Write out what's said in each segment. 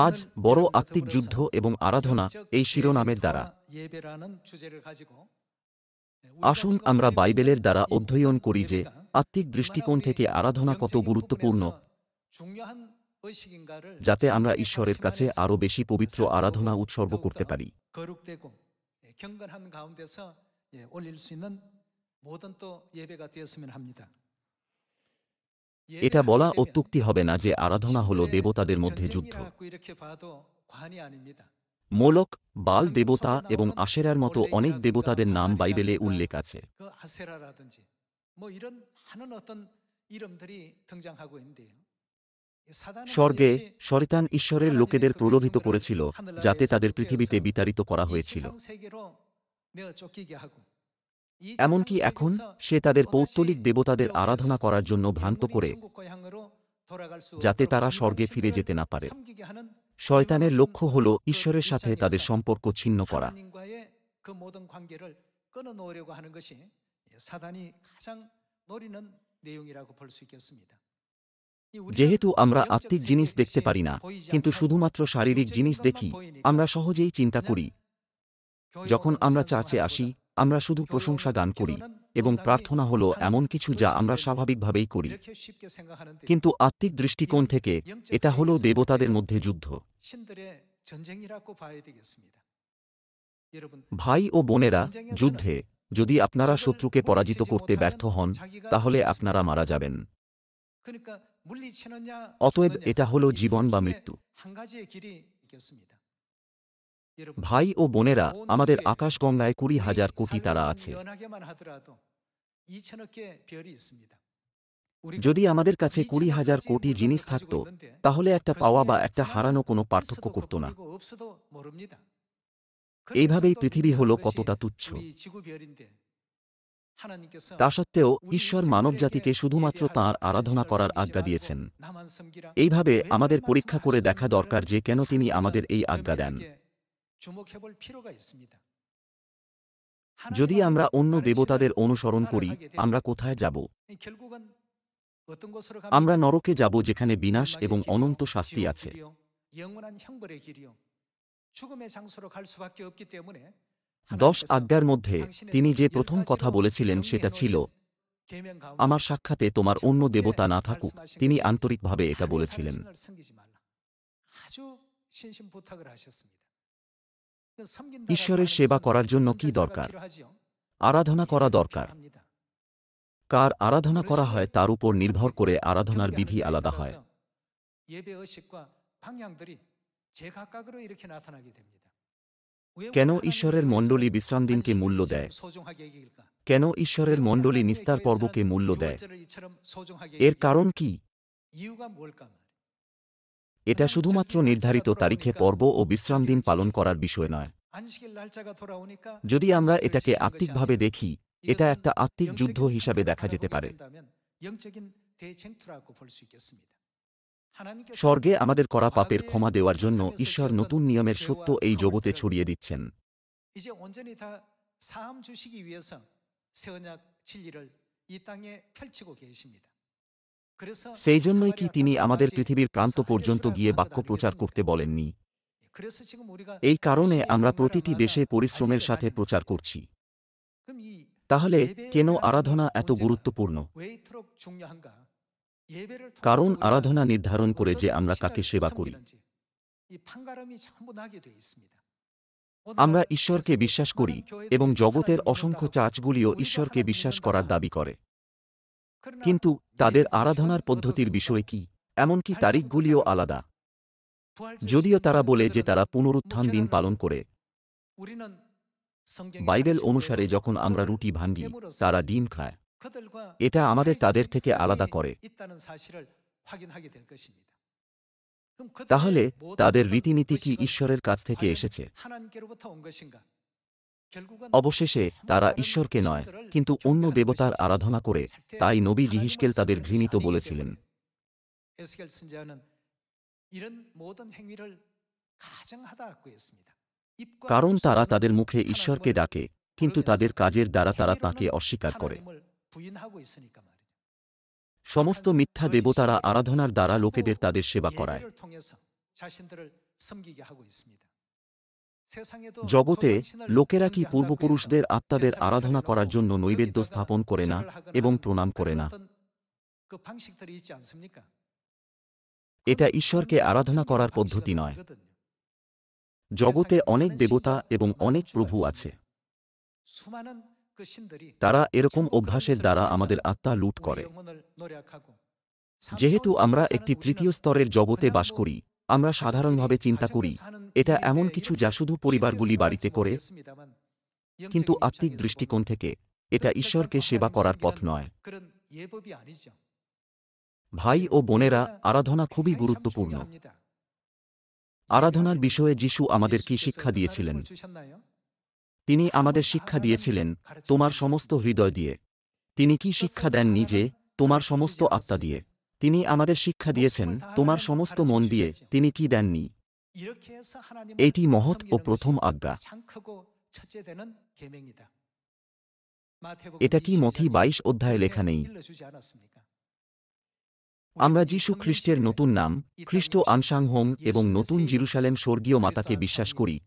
আজ বড় আত্মিক যুদ্ধ এবং আরাধনা এই শিরোনামের দ্বারা আসুন আমরা বাইবেলের দ্বারা অধ্যয়ন করি যে আত্মিক দৃষ্টিকোণ থেকে আরাধনা কত গুরুত্বপূর্ণ, যাতে আমরা ঈশ্বরের কাছে আরও বেশি পবিত্র আরাধনা উৎসর্গ করতে পারি। এটা বলা অত্যুক্তি হবে না যে আরাধনা হল দেবতাদের মধ্যে যুদ্ধ। মোলক, বাল দেবতা এবং আশেরার মতো অনেক দেবতাদের নাম বাইবেলে উল্লেখ আছে। স্বর্গে শয়তান ঈশ্বরের লোকেদের প্রলোভিত করেছিল, যাতে তাদের পৃথিবীতে বিতাড়িত করা হয়েছিল। এমনকি এখন সে তাদের পৌত্তলিক দেবতাদের আরাধনা করার জন্য ভ্রান্ত করে, যাতে তারা স্বর্গে ফিরে যেতে না পারে। শয়তানের লক্ষ্য হল ঈশ্বরের সাথে তাদের সম্পর্ক ছিন্ন করা। যেহেতু আমরা আত্মিক জিনিস দেখতে পারি না, কিন্তু শুধুমাত্র শারীরিক জিনিস দেখি, আমরা সহজেই চিন্তা করি। যখন আমরা চার্চে আসি, আমরা শুধু প্রশংসা গান করি এবং প্রার্থনা হল এমন কিছু যা আমরা স্বাভাবিকভাবেই করি। কিন্তু আত্মিক দৃষ্টিকোণ থেকে এটা হল দেবতাদের মধ্যে যুদ্ধ। ভাই ও বোনেরা, যুদ্ধে যদি আপনারা শত্রুকে পরাজিত করতে ব্যর্থ হন, তাহলে আপনারা মারা যাবেন। অতএব এটা হল জীবন বা মৃত্যু। ভাই ও বোনেরা, আমাদের আকাশগঙ্গায় 20,000 কোটি তারা আছে। যদি আমাদের কাছে 20,000 কোটি জিনিস থাকত, তাহলে একটা পাওয়া বা একটা হারানো কোনো পার্থক্য করত না। এইভাবেই পৃথিবী হল কতটা তুচ্ছ। তা সত্ত্বেও ঈশ্বর মানবজাতিকে শুধুমাত্র তাঁর আরাধনা করার আজ্ঞা দিয়েছেন। এইভাবে আমাদের পরীক্ষা করে দেখা দরকার যে কেন তিনি আমাদের এই আজ্ঞা দেন। যদি আমরা অন্য দেবতাদের অনুসরণ করি, আমরা কোথায় যাব? আমরা নরকে যাব, যেখানে বিনাশ এবং অনন্ত শাস্তি আছে। 10 আজ্ঞার মধ্যে তিনি যে প্রথম কথা বলেছিলেন সেটা ছিল, আমার সাক্ষাতে তোমার অন্য দেবতা না থাকুক। তিনি আন্তরিকভাবে এটা বলেছিলেন। ঈশ্বরের সেবা করার জন্য কি দরকার? আরাধনা করা দরকার। কার আরাধনা করা হয় তার উপর নির্ভর করে আরাধনার বিধি আলাদা হয়। কেন ঈশ্বরের মণ্ডলী বিশ্রামদিনকে মূল্য দেয়? কেন ঈশ্বরের মণ্ডলী নিস্তার পর্বকে মূল্য দেয়? এর কারণ কি? এটা শুধুমাত্র নির্ধারিত তারিখে পর্ব ও বিশ্রামদিন পালন করার বিষয় নয়। যদি আমরা এটাকে আত্মিকভাবে দেখি, এটা একটা আত্মিক যুদ্ধ হিসাবে দেখা যেতে পারে। স্বর্গে আমাদের করা পাপের ক্ষমা দেওয়ার জন্য ঈশ্বর নতুন নিয়মের সত্য এই জগতে ছড়িয়ে দিচ্ছেন। সেই জন্যই কি তিনি আমাদের পৃথিবীর প্রান্ত পর্যন্ত গিয়ে বাক্য প্রচার করতে বলেননি? এই কারণে আমরা প্রতিটি দেশে পরিশ্রমের সাথে প্রচার করছি। তাহলে কেন আরাধনা এত গুরুত্বপূর্ণ? কারণ আরাধনা নির্ধারণ করে যে আমরা কাকে সেবা করি। আমরা ঈশ্বরকে বিশ্বাস করি এবং জগতের অসংখ্য চার্চগুলিও ঈশ্বরকে বিশ্বাস করার দাবি করে। কিন্তু তাদের আরাধনার পদ্ধতির বিষয় কি? এমনকি তারিখগুলিও আলাদা। যদিও তারা বলে যে তারা পুনরুত্থান দিন পালন করে, বাইবেল অনুসারে যখন আমরা রুটি ভাঙি, তারা ডিম খায়। এটা আমাদের তাদের থেকে আলাদা করে। তাহলে তাদের রীতিনীতি কি ঈশ্বরের কাছ থেকে এসেছে? অবশেষে তারা ঈশ্বরকে নয়, কিন্তু অন্য দেবতার আরাধনা করে। তাই নবী যিহিজকেল তাদের ঘৃণিত বলেছিলেন। কারণ তারা তাদের মুখে ঈশ্বরকে ডাকে, কিন্তু তাদের কাজের দ্বারা তারা তাঁকে অস্বীকার করে। সমস্ত মিথ্যা দেবতারা আরাধনার দ্বারা লোকেদের তাদের সেবা করায়। জগতে লোকেরা কি পূর্বপুরুষদের আত্মাদের আরাধনা করার জন্য নৈবেদ্য স্থাপন করে না এবং প্রণাম করে না? এটা ঈশ্বরকে আরাধনা করার পদ্ধতি নয়। জগতে অনেক দেবতা এবং অনেক প্রভু আছে। তারা এরকম অভ্যাসের দ্বারা আমাদের আত্মা লুট করে। যেহেতু আমরা একটি তৃতীয় স্তরের জগতে বাস করি, আমরা সাধারণভাবে চিন্তা করি এটা এমন কিছু যা শুধু পরিবারগুলি বাড়িতে করে, কিন্তু আত্মিক দৃষ্টিকোণ থেকে এটা ঈশ্বরকে সেবা করার পথ নয়। ভাই ও বোনেরা, আরাধনা খুবই গুরুত্বপূর্ণ। আরাধনার বিষয়ে যিশু আমাদের কি শিক্ষা দিয়েছিলেন? তিনি আমাদের শিক্ষা দিয়েছিলেন তোমার সমস্ত হৃদয় দিয়ে। তিনি কি শিক্ষা দেন নিজে? তোমার সমস্ত আত্মা দিয়ে। তিনি আমাদের শিক্ষা দিয়েছেন তোমার সমস্ত মন দিয়ে। তিনি কি দেননি? এটি মহৎ ও প্রথম আজ্ঞা। এটা কি মথি 22 অধ্যায়ে লেখা নেই? আমরা যীশু খ্রিস্টের নতুন নাম খ্রিস্ট আনসাংহোম এবং নতুন জেরুসালেম স্বর্গীয় মাতাকে বিশ্বাস করি,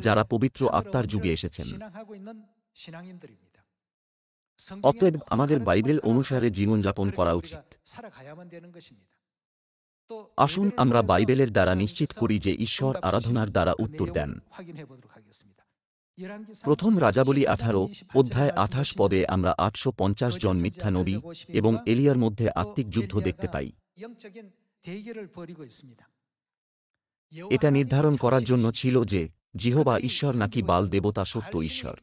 যারা পবিত্র আত্মার যুগে এসেছেন। অতএব আমাদের বাইবেল অনুসারে জীবনযাপন করা উচিত। আসুন আমরা বাইবেলের দ্বারা নিশ্চিত করি যে ঈশ্বর আরাধনার দ্বারা উত্তর দেন। প্রথম রাজাবলী 18 অধ্যায় 28 পদে আমরা 850 জন মিথ্যা নবী এবং এলিয়ার মধ্যে আত্মিক যুদ্ধ দেখতে পাই। এটা নির্ধারণ করার জন্য ছিল যে জিহোবা ঈশ্বর নাকি বাল দেবতা সত্য ঈশ্বর।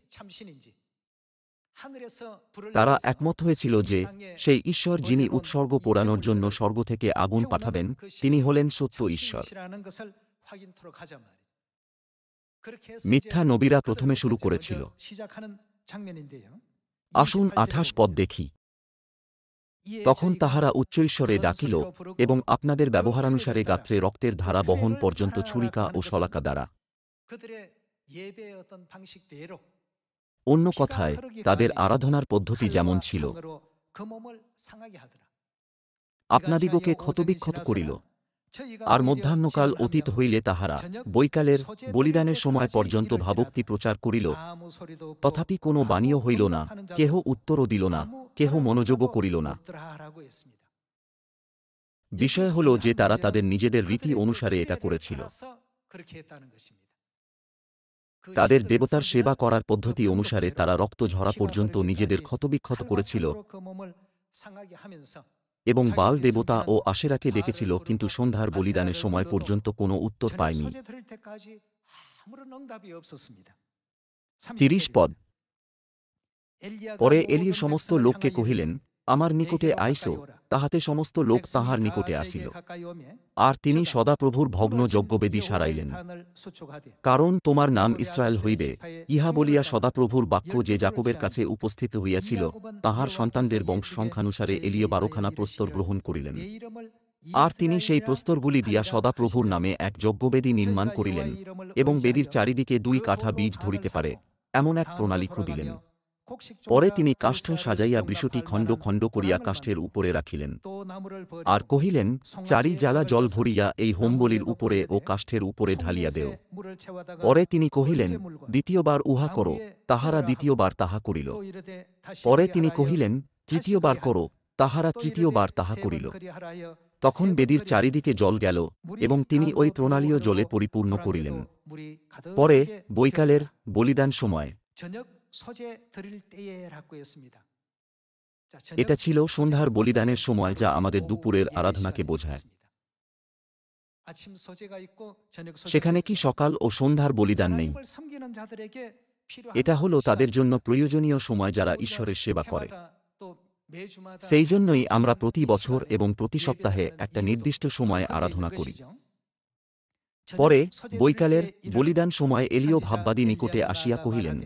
তারা একমত হয়েছিল যে সেই ঈশ্বর যিনি উৎসর্গ পোড়ানোর জন্য স্বর্গ থেকে আগুন পাঠাবেন, তিনি হলেন সত্য ঈশ্বর। মিথ্যা নবীরা প্রথমে শুরু করেছিল। আসুন 28 পদ দেখি। তখন তাহারা উচ্চ ঈশ্বরে ডাকিল এবং আপনাদের ব্যবহারানুসারে গাত্রে রক্তের ধারা বহন পর্যন্ত ছুরিকা ও শলাকা দ্বারা। অন্য কথায় তাদের আরাধনার পদ্ধতি যেমন ছিল, আপনাদিগকে ক্ষতবিক্ষত করিল। আর মধ্যাহ্নকাল অতীত হইলে তাহারা বৈকালের বলিদানের সময় পর্যন্ত ভাবুক্তি প্রচার করিল, তথাপি কোনো বাণীও হইল না, কেহ উত্তরও দিল না, কেহ মনোযোগও করিল না। বিষয় হল যে তারা তাদের নিজেদের রীতি অনুসারে এটা করেছিল। তাদের দেবতার সেবা করার পদ্ধতি অনুসারে তারা রক্ত ঝরা পর্যন্ত নিজেদের ক্ষতবিক্ষত করেছিল এবং বাল দেবতা ও আশেরাকে ডেকেছিল, কিন্তু সন্ধ্যার বলিদানের সময় পর্যন্ত কোনো উত্তর পায়নি। 30 পদ। পরে এলিয়া সমস্ত লোককে কহিলেন, আমার নিকটে আইসো, তাহাতে সমস্ত লোক তাহার নিকটে আসিল। আর তিনি সদাপ্রভুর ভগ্ন যজ্ঞবেদী সারাইলেন। কারণ তোমার নাম ইসরায়েল হইবে, ইহা বলিয়া সদাপ্রভুর বাক্য যে যাকবের কাছে উপস্থিত হইয়াছিল, তাহার সন্তানদের বংশ সংখ্যানুসারে এলিয়া 12খানা প্রস্তর গ্রহণ করিলেন। আর তিনি সেই প্রস্তরগুলি দিয়া সদাপ্রভুর নামে এক যজ্ঞবেদী নির্মাণ করিলেন এবং বেদীর চারিদিকে 2 কাঠা বীজ ধরিতে পারে এমন এক প্রণালী খুঁদিলেন। পরে তিনি কাষ্ঠ সাজাইয়া বৃষটি খণ্ড খণ্ড করিয়া কাষ্ঠের উপরে রাখিলেন। আর কহিলেন, চারি জ্বালা জল ভরিয়া এই হোমবলির উপরে ও কাষ্ঠের উপরে ঢালিয়া দেও। পরে তিনি কহিলেন, দ্বিতীয়বার উহা করো। তাহারা দ্বিতীয়বার তাহা করিল। পরে তিনি কহিলেন, তৃতীয়বার করো। তাহারা তৃতীয়বার তাহা করিল। তখন বেদীর চারিদিকে জল গেল এবং তিনি ওই প্রণালীও জলে পরিপূর্ণ করিলেন। পরে বৈকালের বলিদান সময়, এটা ছিল সন্ধ্যার বলিদানের সময়, যা আমাদের দুপুরের আরাধনাকে বোঝায়। সেখানে কি সকাল ও সন্ধ্যার বলিদান নেই? এটা হলো তাদের জন্য প্রয়োজনীয় সময় যারা ঈশ্বরের সেবা করে। সেই জন্যই আমরা প্রতি বছর এবং প্রতি সপ্তাহে একটা নির্দিষ্ট সময়ে আরাধনা করি। পরে বৈকালের বলিদান সময় এলিও ভাববাদী নিকটে আসিয়া কহিলেন,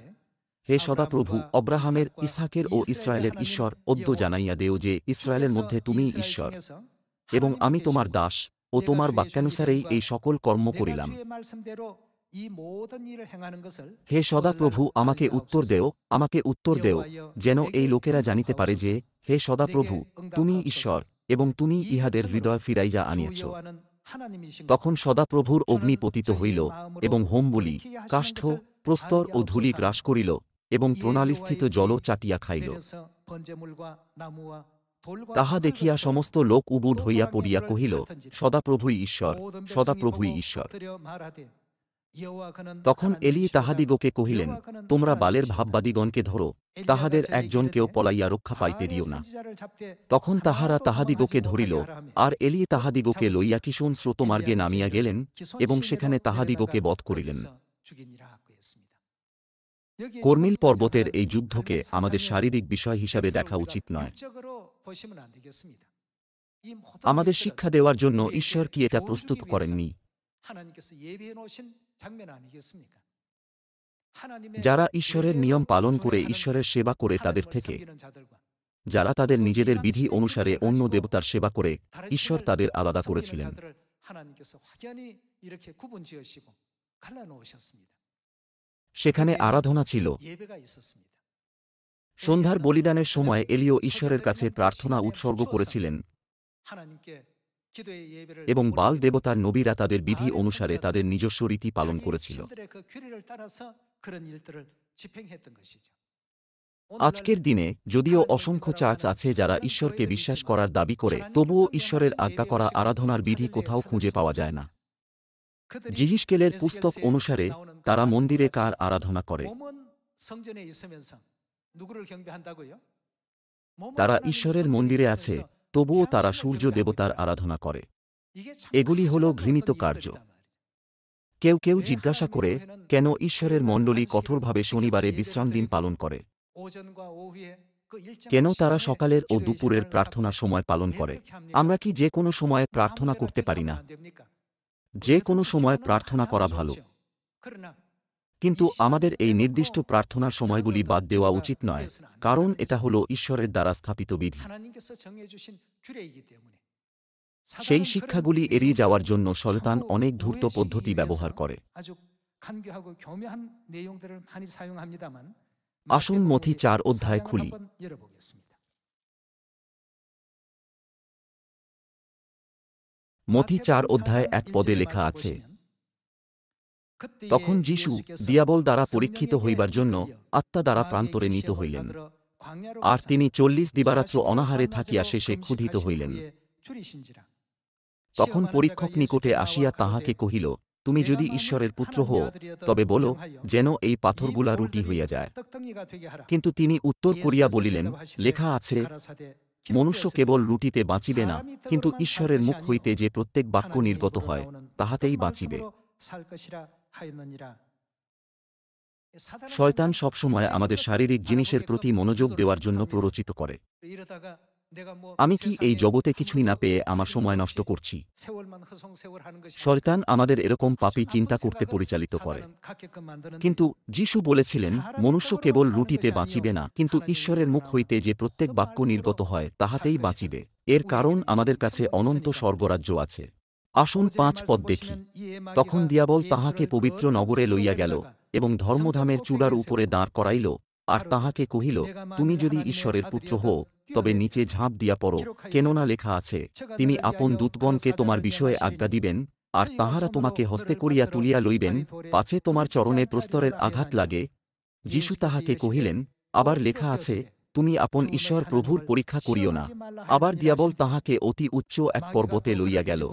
হে সদাপ্রভু, অব্রাহামের, ইসহাকের ও ইসরায়েলের ঈশ্বর, অদ্য জানাইয়া দেও যে ইসরায়েলের মধ্যে তুমিই ঈশ্বর, এবং আমি তোমার দাস ও তোমার বাক্যানুসারেই এই সকল কর্ম করিলাম। হে সদাপ্রভু, আমাকে উত্তর দেও, আমাকে উত্তর দেও, যেন এই লোকেরা জানিতে পারে যে, হে সদাপ্রভু, তুমি ঈশ্বর এবং তুমি ইহাদের হৃদয় ফিরাইয়া আনিয়াছ। তখন সদাপ্রভুর অগ্নি পতিত হইল, এবং হোমবলি, কাষ্ঠ, প্রস্তর ও ধূলি গ্রাস করিল, এবং প্রণালীস্থিত জলও চাটিয়া খাইল। তাহা দেখিয়া সমস্ত লোক উবুড় হইয়া পড়িয়া কহিল, সদাপ্রভুই ঈশ্বর, সদাপ্রভুই ঈশ্বর। তখন এলী তাহাদিগকে কহিলেন, তোমরা বালের ভাববাদিগণকে ধরো, তাহাদের একজনকেও পলাইয়া রক্ষা পাইতে দিও না। তখন তাহারা তাহাদিগকে ধরিল, আর এলী তাহাদিগকে লইয়া কিশোন স্রোতমার্গে নামিয়া গেলেন, এবং সেখানে তাহাদিগকে বধ করিলেন। কর্মিল পর্বতের এই যুদ্ধকে আমাদের শারীরিক বিষয় হিসাবে দেখা উচিত নয়। আমাদের শিক্ষা দেওয়ার জন্য ঈশ্বর কি এটা প্রস্তুত করেননি? যারা ঈশ্বরের নিয়ম পালন করে ঈশ্বরের সেবা করে তাদের থেকে, যারা তাদের নিজেদের বিধি অনুসারে অন্য দেবতার সেবা করে, ঈশ্বর তাদের আলাদা করেছিলেন। সেখানে আরাধনা ছিল। সন্ধ্যার বলিদানের সময় এলিও ঈশ্বরের কাছে প্রার্থনা উৎসর্গ করেছিলেন, এবং বাল দেবতার নবীরা তাদের বিধি অনুসারে তাদের নিজস্ব রীতি পালন করেছিল। আজকের দিনে যদিও অসংখ্য চার্চ আছে যারা ঈশ্বরকে বিশ্বাস করার দাবি করে, তবুও ঈশ্বরের আজ্ঞা করা আরাধনার বিধি কোথাও খুঁজে পাওয়া যায় না। জিহিজকেলের পুস্তক অনুসারে তারা মন্দিরে কার আরাধনা করে? তারা ঈশ্বরের মন্দিরে আছে, তবুও তারা সূর্য দেবতার আরাধনা করে। এগুলি হল ঘৃণিত কার্য। কেউ কেউ জিজ্ঞাসা করে, কেন ঈশ্বরের মণ্ডলী কঠোরভাবে শনিবারে বিশ্রাম দিন পালন করে? কেন তারা সকালের ও দুপুরের প্রার্থনা সময় পালন করে? আমরা কি যে কোনো সময়ে প্রার্থনা করতে পারি না? যে কোনো সময় প্রার্থনা করা ভালো, কিন্তু আমাদের এই নির্দিষ্ট প্রার্থনার সময়গুলি বাদ দেওয়া উচিত নয়, কারণ এটা হল ঈশ্বরের দ্বারা স্থাপিত বিধি। সেই শিক্ষাগুলি এড়িয়ে যাওয়ার জন্য শয়তান অনেক ধূর্ত পদ্ধতি ব্যবহার করে। আসুন মথি 4 অধ্যায় খুলি। মথি 4 অধ্যায় 1 পদে লেখা আছে, তখন যীশু দিয়াবল দ্বারা পরীক্ষিত হইবার জন্য আত্মা দ্বারা প্রান্তরে নীত হইলেন, আর তিনি 40 দিবারাত্র অনাহারে থাকিয়া শেষে ক্ষুধিত হইলেন। তখন পরীক্ষক নিকটে আসিয়া তাহাকে কহিল, তুমি যদি ঈশ্বরের পুত্র হও, তবে বলো, যেন এই পাথরগুলা রুটি হইয়া যায়। কিন্তু তিনি উত্তর করিয়া বলিলেন, লেখা আছে, মনুষ্য কেবল রুটিতে বাঁচিবে না, কিন্তু ঈশ্বরের মুখ হইতে যে প্রত্যেক বাক্য নির্গত হয়, তাহাতেই বাঁচিবে। শয়তান সবসময় আমাদের শারীরিক জিনিসের প্রতি মনোযোগ দেওয়ার জন্য প্ররোচিত করে। আমি কি এই জগতে কিছুই না পেয়ে আমার সময় নষ্ট করছি? শয়তান আমাদের এরকম পাপী চিন্তা করতে পরিচালিত করে। কিন্তু যীশু বলেছিলেন, মনুষ্য কেবল রুটিতে বাঁচিবে না, কিন্তু ঈশ্বরের মুখ হইতে যে প্রত্যেক বাক্য নির্গত হয়, তাহাতেই বাঁচিবে। এর কারণ আমাদের কাছে অনন্ত স্বর্গরাজ্য আছে। আসুন 5 পদ দেখি। তখন দিয়াবল তাহাকে পবিত্র নগরে লইয়া গেল, এবং ধর্মধামের চূড়ার উপরে দাঁড় করাইল, আর তাহাকে কহিল, তুমি যদি ঈশ্বরের পুত্র হও, তবে নিচে ঝাঁপ দিয়া পড়ো, কেননা লেখা আছে, তিনি আপন দূতগণকে তোমার বিষয়ে আজ্ঞা দিবেন, আর তাহারা তোমাকে হস্তে করিয়া তুলিয়া লইবেন, পাছে তোমার চরণে প্রস্তরের আঘাত লাগে। যীশু তাহাকে কহিলেন, আবার লেখা আছে, তুমি আপন ঈশ্বর প্রভুর পরীক্ষা করিও না। আবার দিয়াবল তাহাকে অতি উচ্চ এক পর্বতে লইয়া গেল,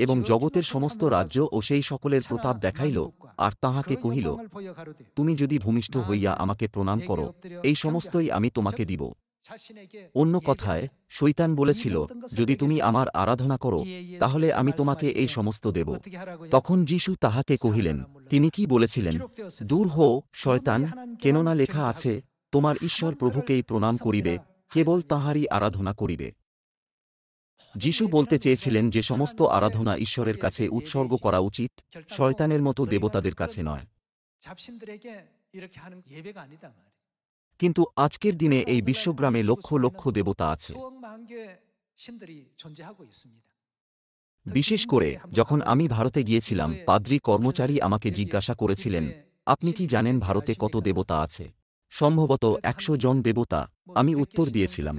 এবং জগতের সমস্ত রাজ্য ও সেই সকলের প্রতাপ দেখাইল, আর তাহাকে কহিল, তুমি যদি ভূমিষ্ঠ হইয়া আমাকে প্রণাম করো, এই সমস্তই আমি তোমাকে দিব। অন্য কথায়, শয়তান বলেছিল, যদি তুমি আমার আরাধনা করো, তাহলে আমি তোমাকে এই সমস্ত দেব। তখন যীশু তাহাকে কহিলেন, তিনি কি বলেছিলেন? দূর হও শয়তান, কেননা লেখা আছে, তোমার ঈশ্বর প্রভুকেই প্রণাম করিবে, কেবল তাঁহারই আরাধনা করিবে। যীশু বলতে চেয়েছিলেন যে সমস্ত আরাধনা ঈশ্বরের কাছে উৎসর্গ করা উচিত, শয়তানের মতো দেবতাদের কাছে নয়। কিন্তু আজকের দিনে এই বিশ্বগ্রামে লক্ষ লক্ষ দেবতা আছে। বিশেষ করে যখন আমি ভারতে গিয়েছিলাম, পাদ্রী কর্মচারী আমাকে জিজ্ঞাসা করেছিলেন, আপনি কি জানেন ভারতে কত দেবতা আছে? সম্ভবত 100 জন দেবতা। আমি উত্তর দিয়েছিলাম,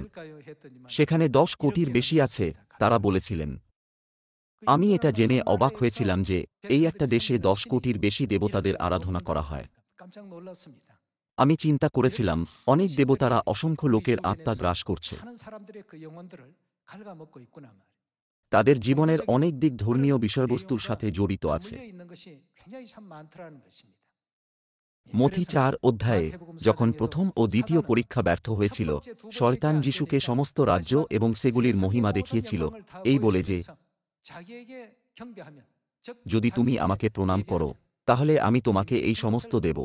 সেখানে 10 কোটির বেশি আছে। তারা বলেছিলেন, আমি এটা জেনে অবাক হয়েছিলাম যে এই একটা দেশে 10 কোটির বেশি দেবতাদের আরাধনা করা হয়। আমি চিন্তা করেছিলাম, অনেক দেবতারা অসংখ্য লোকের আত্মা গ্রাস করছে। তাদের জীবনের অনেক দিক ধর্মীয় বিষয়বস্তুর সাথে জড়িত আছে। মথি 4 অধ্যায়ে যখন প্রথম ও দ্বিতীয় পরীক্ষা ব্যর্থ হয়েছিল, শয়তান যিশুকে সমস্ত রাজ্য এবং সেগুলির মহিমা দেখিয়েছিল, এই বলে যে, যদি তুমি আমাকে প্রণাম করো, তাহলে আমি তোমাকে এই সমস্ত দেব।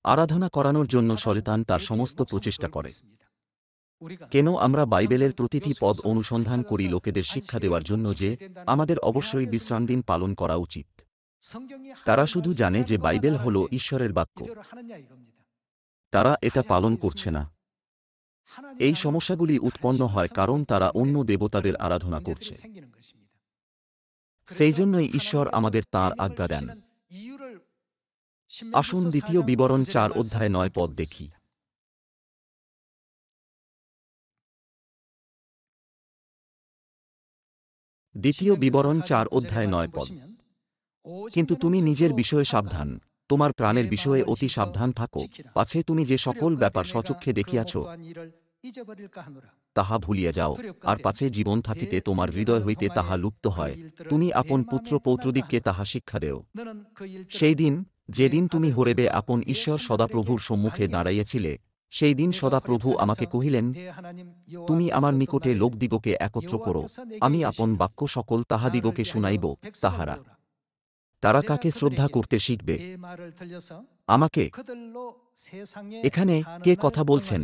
আরাধনা করানোর জন্য শয়তান তার সমস্ত প্রচেষ্টা করে। কেন আমরা বাইবেলের প্রতিটি পদ অনুসন্ধান করি লোকেদের শিক্ষা দেওয়ার জন্য যে আমাদের অবশ্যই বিশ্রামদিন পালন করা উচিত। তারা শুধু জানে যে বাইবেল হল ঈশ্বরের বাক্য। তারা এটা পালন করছে না। এই সমস্যাগুলি উৎপন্ন হয় কারণ তারা অন্য দেবতাদের আরাধনা করছে। সেই জন্যই ঈশ্বর আমাদের তাঁর আজ্ঞা দেন। আসুন দ্বিতীয় বিবরণ 4 অধ্যায় 9 পদ দেখি। দ্বিতীয় বিবরণ 4 অধ্যায় 9 পদ। কিন্তু তুমি নিজের বিষয়ে সাবধান, তোমার প্রাণের বিষয়ে অতি সাবধান থাকো, পাছে তুমি যে সকল ব্যাপার স্বচক্ষে দেখিয়াছ তাহা ভুলিয়া যাও, আর পাছে জীবন থাকিতে তোমার হৃদয় হইতে তাহা লুপ্ত হয়, তুমি আপন পুত্র পৌত্রদিগকে তাহা শিক্ষা দেও। সেই দিন, যেদিন তুমি হোরেবে আপন ঈশ্বর সদাপ্রভুর সম্মুখে দাঁড়াইয়াছিলে, সেই দিন সদাপ্রভু আমাকে কহিলেন, তুমি আমার নিকটে লোকদিগকে একত্র করো, আমি আপন বাক্য সকল তাহাদিগকে শুনাইব। তারা কাকে শ্রদ্ধা করতে শিখবে? আমাকে। এখানে কে কথা বলছেন?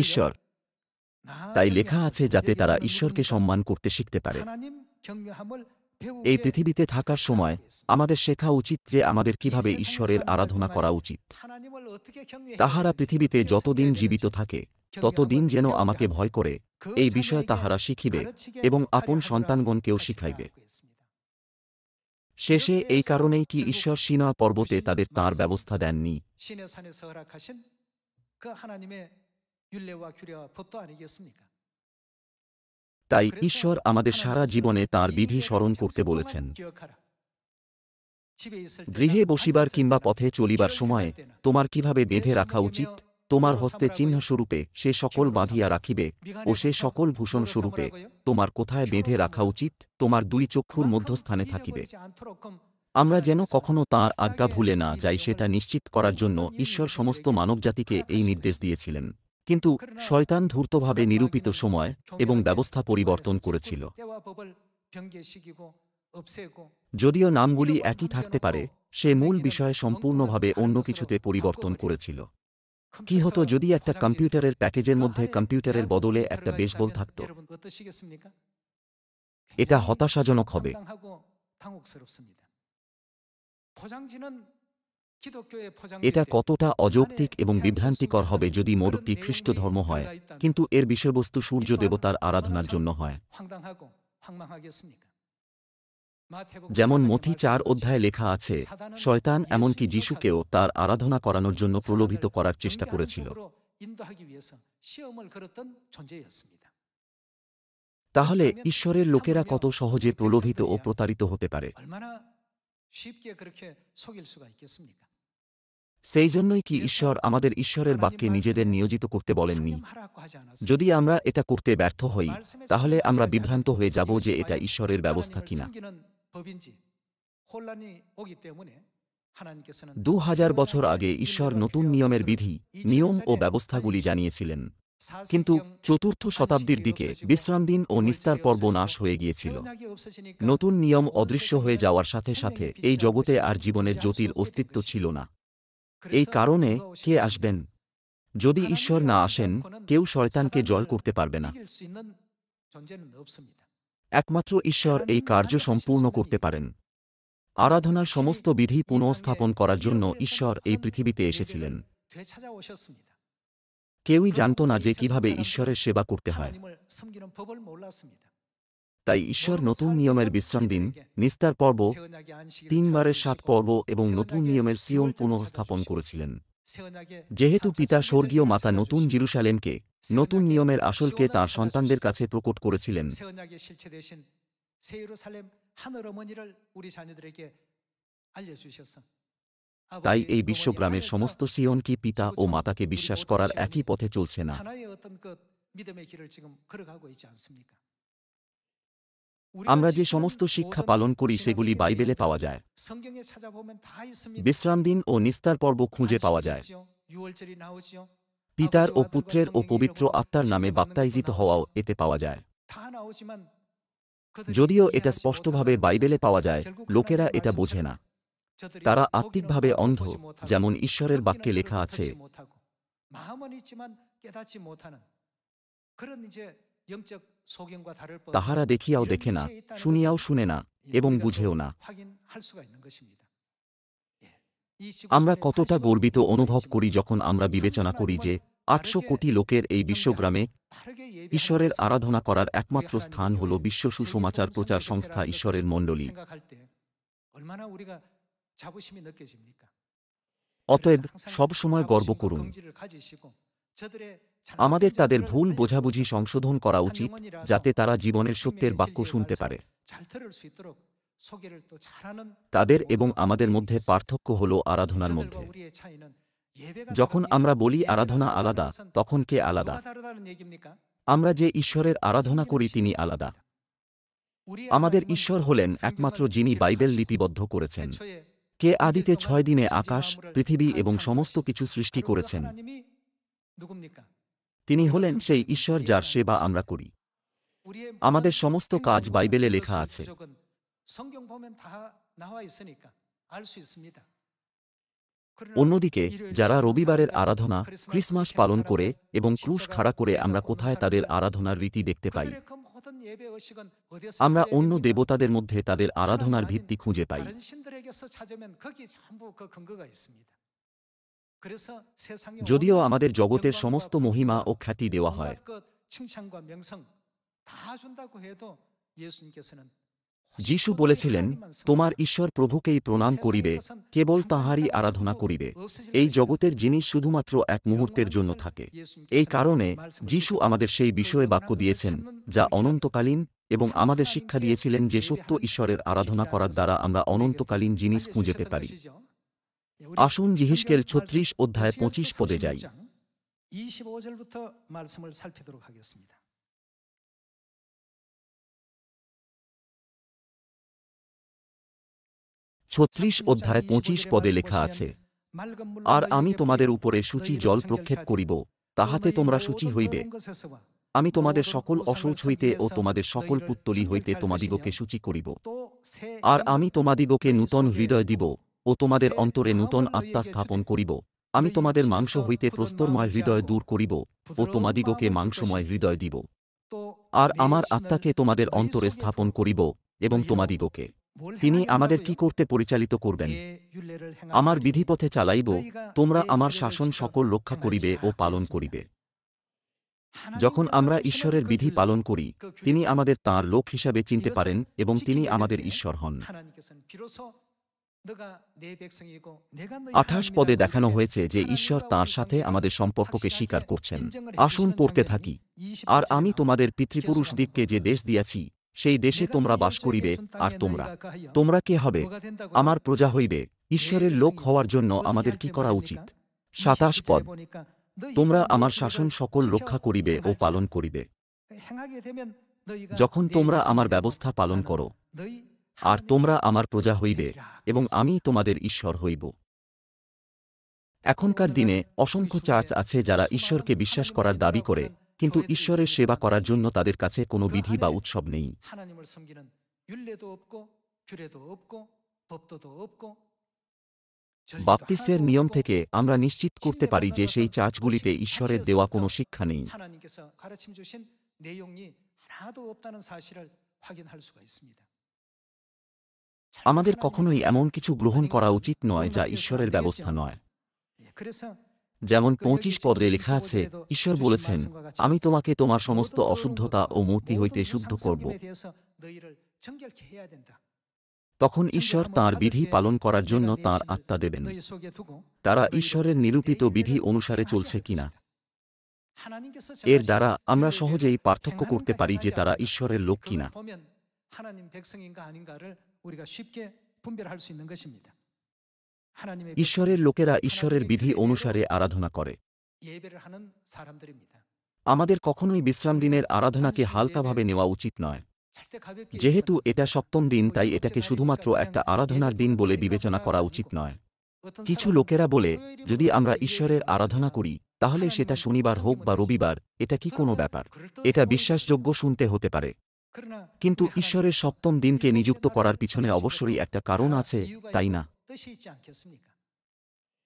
ঈশ্বর। তাই লেখা আছে যাতে তারা ঈশ্বরকে সম্মান করতে শিখতে পারে। এই পৃথিবীতে থাকার সময় আমাদের শেখা উচিত যে আমাদের কিভাবে ঈশ্বরের আরাধনা করা উচিত। তাহারা পৃথিবীতে যতদিন জীবিত থাকে ততদিন যেন আমাকে ভয় করে, এই বিষয় তাহারা শিখিবে এবং আপন সন্তানগণকেও শিখাইবে। শেষে এই কারণেই কি ঈশ্বর সিনাই পর্বতে তাদের তাঁর ব্যবস্থা দেননি? তাই ঈশ্বর আমাদের সারা জীবনে তাঁর বিধি স্মরণ করতে বলেছেন। গৃহে বসিবার কিংবা পথে চলিবার সময়ে তোমার কিভাবে বেঁধে রাখা উচিত, তোমার হস্তে চিহ্নস্বরূপে সে সকল বাঁধিয়া রাখিবে, ও সে সকল ভূষণস্বরূপে তোমার কোথায় বেঁধে রাখা উচিত, তোমার 2 চক্ষুর মধ্যস্থানে থাকিবে। আমরা যেন কখনো তাঁর আজ্ঞা ভুলে না যাই সেটা নিশ্চিত করার জন্য ঈশ্বর সমস্ত মানবজাতিকে এই নির্দেশ দিয়েছিলেন। কিন্তু শয়তান ধূর্তভাবে নিরূপিত সময় এবং ব্যবস্থা পরিবর্তন করেছিল। যদিও নামগুলি একই থাকতে পারে, সে মূল বিষয়ে সম্পূর্ণভাবে অন্য কিছুতে পরিবর্তন করেছিল। কি হতো যদি একটা কম্পিউটারের প্যাকেজের মধ্যে কম্পিউটারের বদলে একটা বেসবল থাকত? এটা হতাশাজনক হবে। এটা কতটা অযৌক্তিক এবং বিভ্রান্তিকর হবে যদি মোড়কটি খ্রিস্ট ধর্ম হয়, কিন্তু এর বিষয়বস্তু সূর্য দেবতার আরাধনার জন্য হয়। যেমন মথি 4 অধ্যায়ে লেখা আছে, শয়তান এমনকি যিশুকেও তার আরাধনা করানোর জন্য প্রলোভিত করার চেষ্টা করেছিল। তাহলে ঈশ্বরের লোকেরা কত সহজে প্রলোভিত ও প্রতারিত হতে পারে? সেই জন্যই কি ঈশ্বর আমাদের ঈশ্বরের বাক্যে নিজেদের নিয়োজিত করতে বলেননি? যদি আমরা এটা করতে ব্যর্থ হই, তাহলে আমরা বিভ্রান্ত হয়ে যাব যে এটা ঈশ্বরের ব্যবস্থা কিনা। 2000 বছর আগে ঈশ্বর নতুন নিয়মের বিধি, নিয়ম ও ব্যবস্থাগুলি জানিয়েছিলেন। কিন্তু 4র্থ শতাব্দীর দিকে বিশ্রামদিন ও নিস্তার পর্ব নাশ হয়ে গিয়েছিল। নতুন নিয়ম অদৃশ্য হয়ে যাওয়ার সাথে সাথে এই জগতে আর জীবনের জ্যোতির অস্তিত্ব ছিল না। এই কারণে কে আসবেন? যদি ঈশ্বর না আসেন, কেউ শয়তানকে জয় করতে পারবে না। একমাত্র ঈশ্বর এই কার্য সম্পূর্ণ করতে পারেন। আরাধনার সমস্ত বিধি পুনঃস্থাপন করার জন্য ঈশ্বর এই পৃথিবীতে এসেছিলেন। কেউই জানত না যে কিভাবে ঈশ্বরের সেবা করতে হয়। তাই ঈশ্বর নতুন নিয়মের বিশ্রাম দিন, নিস্তার পর্ব, 3 বারের 7 পর্ব এবং নতুন নিয়মের সিয়ন পুনঃস্থাপন করেছিলেন। যেহেতু পিতা স্বর্গীয় মাতা নতুন জেরুসালেমকে, নতুন নিয়মের আসলকে তাঁর সন্তানদের কাছে প্রকট করেছিলেন, তাই এই বিশ্বগ্রামের সমস্ত সিয়ন কি পিতা ও মাতাকে বিশ্বাস করার একই পথে চলছে না? আমরা যে সমস্ত শিক্ষা পালন করি সেগুলি বাইবেলে পাওয়া যায়। বিশ্রাম দিন ও নিস্তার পর্ব খুঁজে পাওয়া যায়। পিতার ও পুত্রের ও পবিত্র আত্মার নামে বাপ্তাইজিত হওয়াও এতে পাওয়া যায়। যদিও এটা স্পষ্টভাবে বাইবেলে পাওয়া যায়, লোকেরা এটা বোঝে না। তারা আত্মিকভাবে অন্ধ, যেমন ঈশ্বরের বাক্যে লেখা আছে, তাহারা দেখিয়াও দেখে না, শুনিয়াও শুনে না এবং বুঝেও না। আমরা কতটা গর্বিত অনুভব করি যখন আমরা বিবেচনা করি যে ৮০০ কোটি লোকের এই বিশ্বগ্রামে ঈশ্বরের আরাধনা করার একমাত্র স্থান হল বিশ্ব সুসমাচার প্রচার সংস্থা ঈশ্বরের মণ্ডলী। অতএব সবসময় গর্ব করুন। আমাদের তাদের ভুল বোঝাবুঝি সংশোধন করা উচিত, যাতে তারা জীবনের সত্যের বাক্য শুনতে পারে। তাদের এবং আমাদের মধ্যে পার্থক্য হল আরাধনার মধ্যে। যখন আমরা বলি আরাধনা আলাদা, তখন কে আলাদা? আমরা যে ঈশ্বরের আরাধনা করি তিনি আলাদা। আমাদের ঈশ্বর হলেন একমাত্র যিনি বাইবেল লিপিবদ্ধ করেছেন। কে আদিতে ৬ দিনে আকাশ, পৃথিবী এবং সমস্ত কিছু সৃষ্টি করেছেন? তিনি হলেন সেই ঈশ্বর যার সেবা আমরা করি। আমাদের সমস্ত কাজ বাইবেলে লেখা আছে। অন্যদিকে যারা রবিবারের আরাধনা, ক্রিসমাস পালন করে এবং ক্রুশ খাড়া করে, আমরা কোথায় তাদের আরাধনার রীতি দেখতে পাই? আমরা অন্য দেবতাদের মধ্যে তাদের আরাধনার ভিত্তি খুঁজে পাই। যদিও আমাদের জগতের সমস্ত মহিমা ও খ্যাতি দেওয়া হয়, যিশু বলেছিলেন, তোমার ঈশ্বর প্রভুকেই প্রণাম করিবে, কেবল তাঁহারই আরাধনা করিবে। এই জগতের জিনিস শুধুমাত্র এক মুহূর্তের জন্য থাকে। এই কারণে যিশু আমাদের সেই বিষয়ে বাক্য দিয়েছেন যা অনন্তকালীন, এবং আমাদের শিক্ষা দিয়েছিলেন যে সত্য ঈশ্বরের আরাধনা করার দ্বারা আমরা অনন্তকালীন জিনিস খুঁজে পেতে পারি। আসুন যিহিজকেল ৩৬ অধ্যায় ২৫ পদে যাই। ৩৬ অধ্যায় ২৫ পদে লেখা আছে, আর আমি তোমাদের উপরে সূচি জল প্রক্ষেপ করিব, তাহাতে তোমরা সূচি হইবে। আমি তোমাদের সকল অশৌচ হইতে ও তোমাদের সকল পুত্তলি হইতে তোমাদিগকে সূচি করিব। আর আমি তোমাদিগকে নূতন হৃদয় দিব ও তোমাদের অন্তরে নূতন আত্মা স্থাপন করিব। আমি তোমাদের মাংস হইতে প্রস্তরময় হৃদয় দূর করিব ও তোমাদিগকে মাংসময় হৃদয় দিব। আর আমার আত্মাকে তোমাদের অন্তরে স্থাপন করিব এবং তোমাদিগকে তিনি আমাদের কি করতে পরিচালিত করবেন? আমার বিধিপথে চালাইব। তোমরা আমার শাসন সকল রক্ষা করিবে ও পালন করিবে। যখন আমরা ঈশ্বরের বিধি পালন করি, তিনি আমাদের তাঁর লোক হিসাবে চিনতে পারেন এবং তিনি আমাদের ঈশ্বর হন। ২৮ পদে দেখানো হয়েছে যে ঈশ্বর তাঁর সাথে আমাদের সম্পর্ককে স্বীকার করছেন। আসুন পড়তে থাকি। আর আমি তোমাদের পিতৃপুরুষদিগকে যে দেশ দিয়াছি, সেই দেশে তোমরা বাস করিবে। আর তোমরা কে হবে? আমার প্রজা হইবে। ঈশ্বরের লোক হওয়ার জন্য আমাদের কি করা উচিত? ২৭ পদ, তোমরা আমার শাসন সকল রক্ষা করিবে ও পালন করিবে। যখন তোমরা আমার ব্যবস্থা পালন করো, আর তোমরা আমার প্রজা হইবে এবং আমি তোমাদের ঈশ্বর হইব। এখনকার দিনে অসংখ্য চার্চ আছে যারা ঈশ্বরকে বিশ্বাস করার দাবি করে, কিন্তু ঈশ্বরের সেবা করার জন্য তাদের কাছে কোনো বিধি বা উৎসব নেই। বাপ্তিস্মের নিয়ম থেকে আমরা নিশ্চিত করতে পারি যে সেই চার্চগুলিতে ঈশ্বরের দেওয়া কোনো শিক্ষা নেই। আমাদের কখনোই এমন কিছু গ্রহণ করা উচিত নয় যা ঈশ্বরের ব্যবস্থা নয়। যেমন ২৫ পদে লেখা আছে, ঈশ্বর বলেছেন, আমি তোমাকে তোমার সমস্ত অশুদ্ধতা ও মূর্তি হইতে শুদ্ধ করব। তখন ঈশ্বর তাঁর বিধি পালন করার জন্য তাঁর আত্মা দেবেন। তারা ঈশ্বরের নিরূপিত বিধি অনুসারে চলছে কিনা, এর দ্বারা আমরা সহজেই পার্থক্য করতে পারি যে তারা ঈশ্বরের লোক কিনা। 하나님 백성인가 아닌가를 우리가 쉽게 분별할 수 있는 것입니다. 하나님의 ঈশ্বরের লোকেরা ঈশ্বরের 하나님의 বিধি 규례대로 অনুসারে আরাধনা করে। 예배를 하는 사람들입니다. আমাদের কখনোই বিশ্রাম দিনের আরাধনাকে হালকাভাবে নেওয়া উচিত নয়। 절대 가볍게 যেহেতু 여기면 এটা সপ্তম দিন, তাই 우리 এটাকে 어째 শুধুমাত্র 말입니까? একটা 그냥 আরাধনার দিন বলে 예배 বিবেচনা করা 아니고 উচিত নয়। 어떤 কিছু 사람은 লোকেরা বলে, 토요일이 যদি 무슨 আমরা 예배를 ঈশ্বরের আরাধনা 드리면 করি তাহলে সেটা 하나님은 শনিবার হোক বা 성경을 রবিবার, এটা কি কোনো ব্যাপার? 그럴 এটা 듯해 বিশ্বাসযোগ্য শুনতে হতে পারে, 그러나 কিন্তু 우리 ঈশ্বরের 하나님은 সপ্তম দিনকে 일곱 নিযুক্ত 날을 করার পিছনে 정하신 অবশ্যই 것도 একটা কারণ 다 আছে, 이유가 তাই 있고 না? 뜻이 있지 않겠습니까?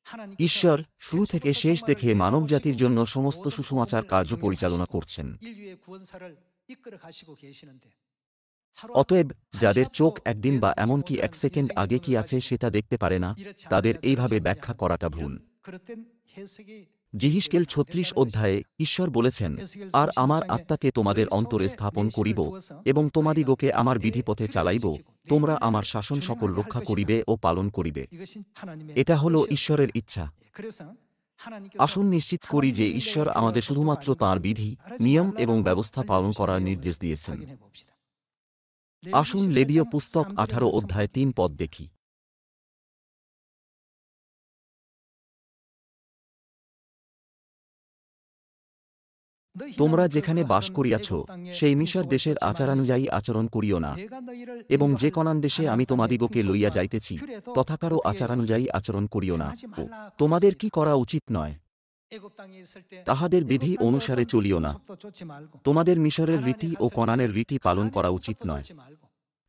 하나님께서 ঈশ্বর শুরু থেকে 태초부터 শেষ 정말을 দেখে মানবজাতির 계획하시고 জন্য সমস্ত 모든 সুসমাচার 복음을 কার্য পরিচালনা 명령하시고 করছেন। 인류의 구원사를 이끌어 가시고 계시는데 অতএব যাদের চোখ একদিন বা এমনকি এক সেকেন্ড আগে কি আছে সেটা দেখতে পারে না, তাদের এইভাবে ব্যাখ্যা করাটা ভুল। জিহিসকেল ৩৬ অধ্যায়ে ঈশ্বর বলেছেন, আর আমার আত্মাকে তোমাদের অন্তরে স্থাপন করিব এবং তোমাদিগকে আমার বিধিপথে চালাইব, তোমরা আমার শাসন সকল রক্ষা করিবে ও পালন করিবে। এটা হলো ঈশ্বরের ইচ্ছা। আসুন নিশ্চিত করি যে ঈশ্বর আমাদের শুধুমাত্র তাঁর বিধি, নিয়ম এবং ব্যবস্থা পালন করার নির্দেশ দিয়েছেন। আসুন লেবীয় পুস্তক ১৮ অধ্যায় ৩ পদ দেখি। তোমরা যেখানে বাস করিয়াছ সেই মিশর দেশের আচারানুযায়ী আচরণ করিও না, এবং যে কনান দেশে আমি তোমাদিগকে লইয়া যাইতেছি তথাকারও আচারানুযায়ী আচরণ করিও না। ও তোমাদের কি করা উচিত নয়? তাহাদের বিধি অনুসারে চলিও না। তোমাদের মিশরের রীতি ও কনানের রীতি পালন করা উচিত নয়।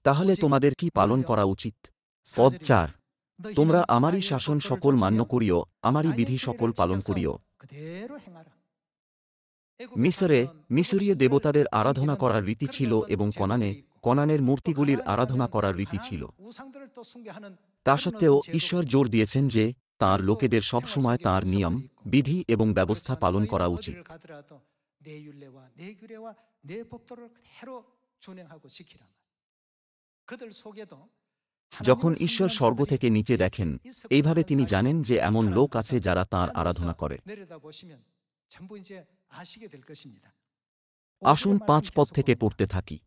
তাহলে তোমাদের কি পালন করা উচিত? পদ ৪, তোমরা আমারই শাসন সকল মান্য করিও, আমারই বিধি সকল পালন করিও। মিশরে মিশরীয় দেবতাদের আরাধনা করার রীতি ছিল এবং কনানের মূর্তিগুলির আরাধনা করার রীতি ছিল। তা সত্ত্বেও ঈশ্বর জোর দিয়েছেন যে তাঁর লোকেদের সবসময় তাঁর নিয়ম, বিধি এবং ব্যবস্থা পালন করা উচিত। যখন ঈশ্বর স্বর্গ থেকে নিচে দেখেন, এইভাবে তিনি জানেন যে এমন লোক আছে যারা তাঁর আরাধনা করে। আসুন ৫ পদ থেকে পড়তে থাকি।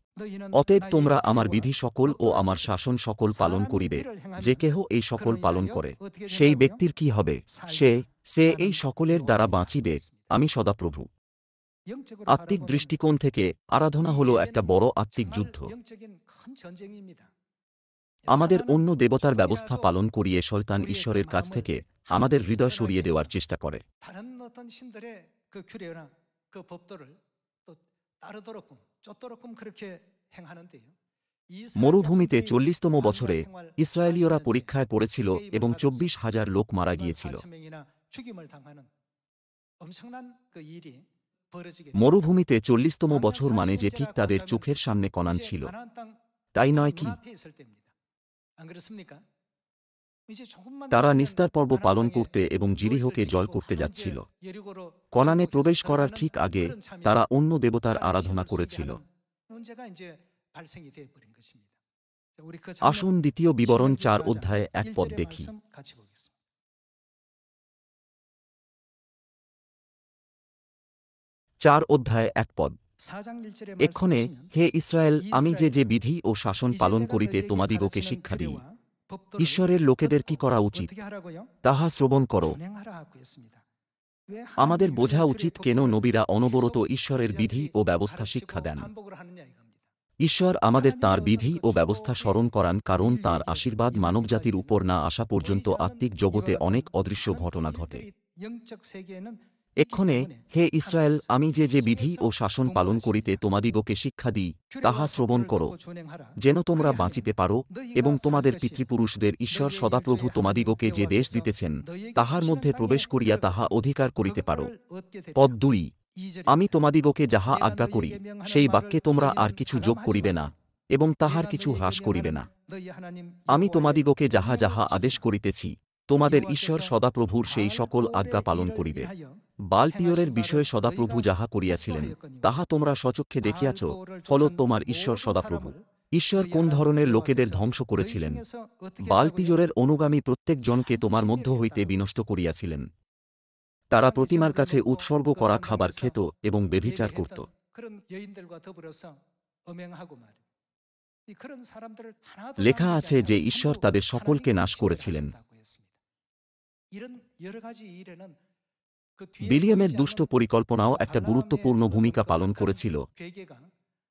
অতএব তোমরা আমার বিধি সকল ও আমার শাসন সকল পালন করিবে। যে কেহ এই সকল পালন করে সেই ব্যক্তির কি হবে? সে এই সকলের দ্বারা বাঁচিবে। আমি সদাপ্রভু। আত্মিক দৃষ্টিকোণ থেকে আরাধনা হল একটা বড় আত্মিক যুদ্ধ। আমাদের অন্য দেবতার ব্যবস্থা পালন করিয়ে শয়তান ঈশ্বরের কাছ থেকে আমাদের হৃদয় সরিয়ে দেওয়ার চেষ্টা করে। মরুভূমিতে ৪০তম বছরে ইসরায়েলীয়রা পরীক্ষায় পড়েছিল এবং ২৪,০০০ লোক মারা গিয়েছিল। মরুভূমিতে ৪০তম বছর মানে যে ঠিক তাদের চোখের সামনে কনান ছিল, তাই নয় কি? তারা নিস্তার পর্ব পালন করতে এবং জিরিহোকে জয় করতে যাচ্ছিল। কনানে প্রবেশ করার ঠিক আগে তারা অন্য দেবতার আরাধনা করেছিল। আসুন দ্বিতীয় বিবরণ ৪ অধ্যায়ে ১ পদ দেখি। ৪ অধ্যায়ে ১ পদ। এক্ষণে হে ইসরায়েল, আমি যে বিধি ও শাসন পালন করিতে তোমাদিগকে শিক্ষা দিই, ঈশ্বরের লোকেদের কি করা উচিত তাহা শ্রবণ করো। আমাদের বোঝা উচিত কেন নবীরা অনবরত ঈশ্বরের বিধি ও ব্যবস্থা শিক্ষা দেন। ঈশ্বর আমাদের তাঁর বিধি ও ব্যবস্থা স্মরণ করান, কারণ তাঁর আশীর্বাদ মানবজাতির উপর না আসা পর্যন্ত আত্মিক জগতে অনেক অদৃশ্য ঘটনা ঘটে। এক্ষণে হে ইসরায়েল, আমি যে বিধি ও শাসন পালন করিতে তোমাদিগকে শিক্ষা দিই তাহা শ্রবণ করো, যেন তোমরা বাঁচিতে পারো এবং তোমাদের পিতৃপুরুষদের ঈশ্বর সদাপ্রভু তোমাদিগকে যে দেশ দিতেছেন তাহার মধ্যে প্রবেশ করিয়া তাহা অধিকার করিতে পারো। পদ ২, আমি তোমাদিগকে যাহা আজ্ঞা করি সেই বাক্যে তোমরা আর কিছু যোগ করিবে না এবং তাহার কিছু হ্রাস করিবে না। আমি তোমাদিগকে যাহা যাহা আদেশ করিতেছি তোমাদের ঈশ্বর সদাপ্রভুর সেই সকল আজ্ঞা পালন করিবে। বাল-পিওরের বিষয়ে সদাপ্রভু যাহা করিয়াছিলেন তাহা তোমরা স্বচক্ষে দেখিয়াছ, ফলত তোমার ঈশ্বর সদাপ্রভু। ঈশ্বর কোন ধরনের লোকেদের ধ্বংস করেছিলেন? বাল-পিওরের অনুগামী প্রত্যেক জনকে তোমার মধ্য হইতে বিনষ্ট করিয়াছিলেন। তারা প্রতিমার কাছে উৎসর্গ করা খাবার খেত এবং ব্যভিচার করত। 이 그런 사람들을 하나도 লেখা 남기지 আছে যে 아니하고 ঈশ্বর 전부 তাদের সকলকে 하나님의 নাশ 지침을 করেছিলেন। 하셨다고 했습니다. 이런 여러 가지 일에는 그 뒤에 বিলিয়ামের 보이지 দুষ্ট 않는 পরিকল্পনাও একটা 발람의 গুরুত্বপূর্ণ 어떤 ভূমিকা 그 পালন 악한 করেছিল। 괴계가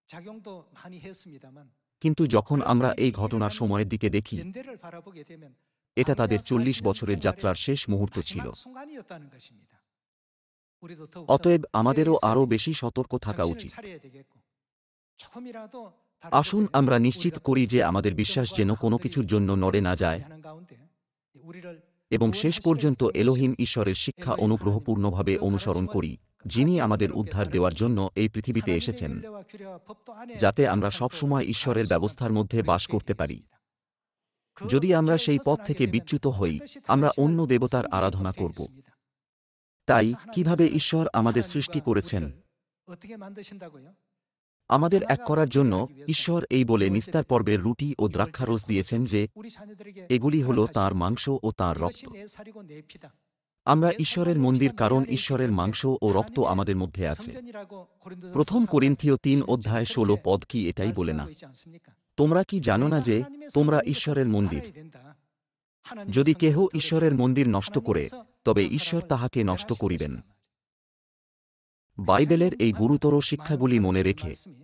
작용도 많이 했습니다만 কিন্তু যখন 그런 আমরা 일이 এই ঘটনার 일어나는 সময়ের দিকে দেখি, 연대를 바라보게 되면 এটা তাদের 광야 40 40년 বছরের 생활의 যাত্রার শেষ মুহূর্ত ছিল। 마지막 순간이었다는 것입니다. 우리도 더욱더 অতএব আমাদেরও 깨어 আরও 있어야 বেশি সতর্ক থাকা 정신을 উচিত। 차려야 되겠고 조금이라도 다른 আসুন 것에 আমরা নিশ্চিত 우리가 করি যে আমাদের বিশ্বাস 걱정과 যেন কোনো 마음들이 কিছুর জন্য নড়ে না যায় 하는 가운데 우리를 এবং শেষ 구원하실 পর্যন্ত 분이신 এলোহিম ঈশ্বরের শিক্ষা 에로힘 অনুগ্রহপূর্ণভাবে 하나님, 그 অনুসরণ 가르침을 করি, যিনি 가르치는 আমাদের 대로 উদ্ধার 깨달음으로 দেওয়ার জন্য এই পৃথিবীতে 하나님의 এসেছেন, 율례와 규례와 법도 안에 যাতে আমরা 항상 সবসময় 또 ঈশ্বরের 가르치는 ব্যবস্থার মধ্যে 우리가 বাস 되게 করতে পারি। 되겠습니다. 그 যদি আমরা 길을 সেই পথ 벗어나게 থেকে 되면 বিচ্যুত হই, 반드시 আমরা 당신을 অন্য দেবতার 섬기게 আরাধনা 되어 করব। 있습니다. তাই 그래서 কিভাবে 하나님께서는 ঈশ্বর আমাদের 하나님과 সৃষ্টি করেছেন, 우리를 어떻게 만드신다고요? আমাদের এক করার জন্য ঈশ্বর এই বলে 무엇이 নিস্তার 되든 পর্বের রুটি ও 이걸 দ্রাক্ষারস 기록하고 দিয়েছেন যে 우리 자녀들에게 এগুলি হল 허락하시고 তাঁর মাংস ও তাঁর রক্ত। 이것이 내 살이고 내 피다. আমরা 내 ঈশ্বরের 살과 내 মন্দির, 피가 কারণ 내 안에 있기 ঈশ্বরের 때문에 মাংস ও রক্ত 하나님의 আমাদের মধ্যে আছে। 성전이라고 고린도전서 প্রথম 4장 কোরিন্থীয় 3 16 অধ্যায় 절에 16 그렇게 পদ কি এটাই বলে না? 말씀하고 있지 않습니까? তোমরা কি জানো না 내가 যে 하나님의 তোমরা 성전인 것을 ঈশ্বরের মন্দির? 알아야 된다. 하나님의 যদি কেহ 성전을 ঈশ্বরের 더럽히면 মন্দির নষ্ট করে, 하나님께서 তবে 그 ঈশ্বর 사람을 তাহাকে নষ্ট 멸하실 করিবেন। 것이다. বাইবেলের এই গুরুতর 많은 শিক্ষাগুলি মনে 가르치는 রেখে 말씀이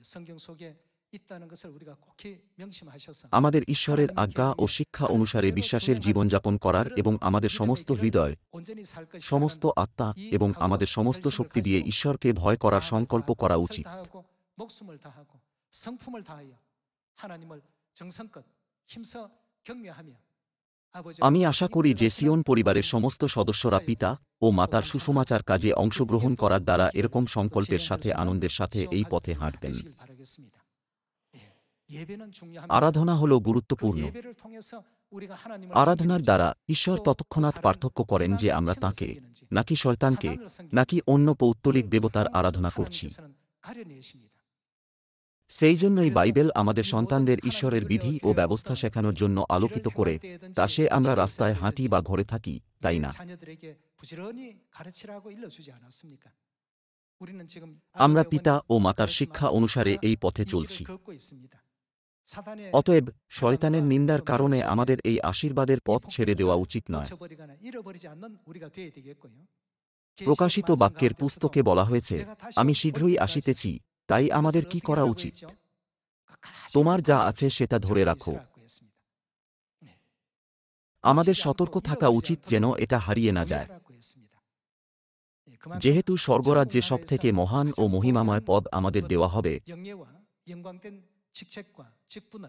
성경 속에 있다는 것을 우리가 꼭히 명심하셔서 আমাদের ঈশ্বরের আজ্ঞা ও শিক্ষা অনুসারে বিশ্বাসের জীবনযাপন করার এবং আমাদের সমস্ত হৃদয়, 온전히 살 것이라는 সমস্ত আত্মা 이 এবং 각오와 আমাদের সমস্ত 결심을 শক্তি দিয়ে 가지고 ঈশ্বরকে ভয় করার 마음을 সংকল্প 다하고 করা 뜻을 উচিত। 다하고 목숨을 다하고 성품을 다하여 하나님을 정성껏 힘써 경외하며 아버지와 আমি আশা করি যে 하나님 সিওন পরিবারের সমস্ত সদস্যরা পিতা ও মাতার সুসমাচার কাজে অংশগ্রহণ করার দ্বারা এরকম সংকল্পের সাথে আনন্দের সাথে এই পথে হাঁটবেন। 되시길 바라겠습니다. 예, 예배는 중요합니다. আরাধনা হল 그 গুরুত্বপূর্ণ। 예배를 통해서 우리가 하나님을 আরাধনার 섬기는지, দ্বারা ঈশ্বর 또 তৎক্ষণাৎ 다른 পার্থক্য করেন যে 이방인 আমরা 신을 তাঁকে, 섬기는지, নাকি শয়তানকে, 사단을 섬기는지 নাকি অন্য পৌত্তলিক 그걸 দেবতার 바로 আরাধনা করছি। 하나님께서는 가려내십니다. সেই জন্যই বাইবেল আমাদের 이 সন্তানদের 모든 ঈশ্বরের 하나님의 বিধি ও 규례와 ব্যবস্থা 법도는 শেখানোর জন্য আলোকিত 길을 করে, 행할 때든지 তা সে আমরা 집에서 রাস্তায় হাঁটি বা ঘরে থাকি তাই 내 না। 자녀들에게 부지런히 가르치라고 일러주지 않았습니까? 우리는 지금 আমরা 아버지, পিতা ও 어머니 মাতার শিক্ষা 말씀 অনুসারে 따라 এই পথে 이 চলছি। 길을 걷고 있습니다. 사단의 অতএব শয়তানের নিন্দার 그 কারণে 마음속에 আমাদের এই আশীর্বাদের 이 পথ ছেড়ে 복음을 দেওয়া উচিত নয়। 놓쳐버리거나 잃어버리지 않는 우리가 되어야 되겠고요. প্রকাশিত 계시록 বাক্যের 말씀 পুস্তকে 가운데서도 বলা হয়েছে, 내가 다시 আমি 올 শীঘ্রই 때까지 আসিতেছি, তাই আমাদের 이것을 কি 어떻게 করা 하라고 উচিত? 했죠? 끝까지 তোমার যা 붙들고 আছে সেটা ধরে 잡고 রাখো। 있으라고 했습니다. 네. আমাদের 놓치지 সতর্ক 않고 থাকা 잃어버리지 উচিত 않도록 যেন এটা হারিয়ে না যায়। 구매하라고 했습니다. 예, 그만큼 যেহেতু স্বর্গরাজ্যে 천국 সবথেকে 나라에서 মহান ও 가장 মহিমাময় 고귀한 পদ আমাদের 그 দেওয়া হবে, 영예와 영광된 직책과 직분을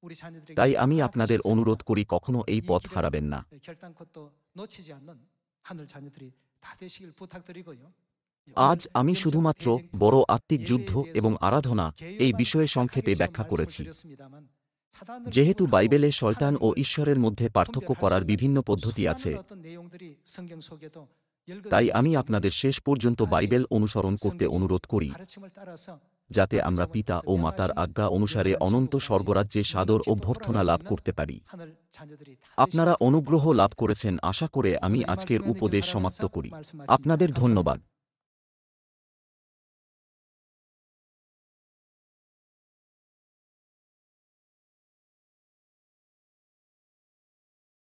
우리 자녀들에게 তাই আমি আপনাদের 허락하셨으니까 অনুরোধ করি কখনো এই 이 পথ 길을 হারাবেন না। 결단코 또 놓치지 않는 하늘 자녀들이 다 되시길 부탁드리고요. আজ আমি শুধুমাত্র বড় আত্মিক যুদ্ধ এবং আরাধনা এই বিষয়ে সংক্ষেপে ব্যাখ্যা করেছি। যেহেতু বাইবেলে শয়তান ও ঈশ্বরের মধ্যে পার্থক্য করার বিভিন্ন পদ্ধতি আছে, তাই আমি আপনাদের শেষ পর্যন্ত বাইবেল অনুসরণ করতে অনুরোধ করি, যাতে আমরা পিতা ও মাতার আজ্ঞা অনুসারে অনন্ত স্বর্গরাজ্যে সাদর অভ্যর্থনা লাভ করতে পারি। আপনারা অনুগ্রহ লাভ করেছেন আশা করে আমি আজকের উপদেশ সমাপ্ত করি। আপনাদের ধন্যবাদ।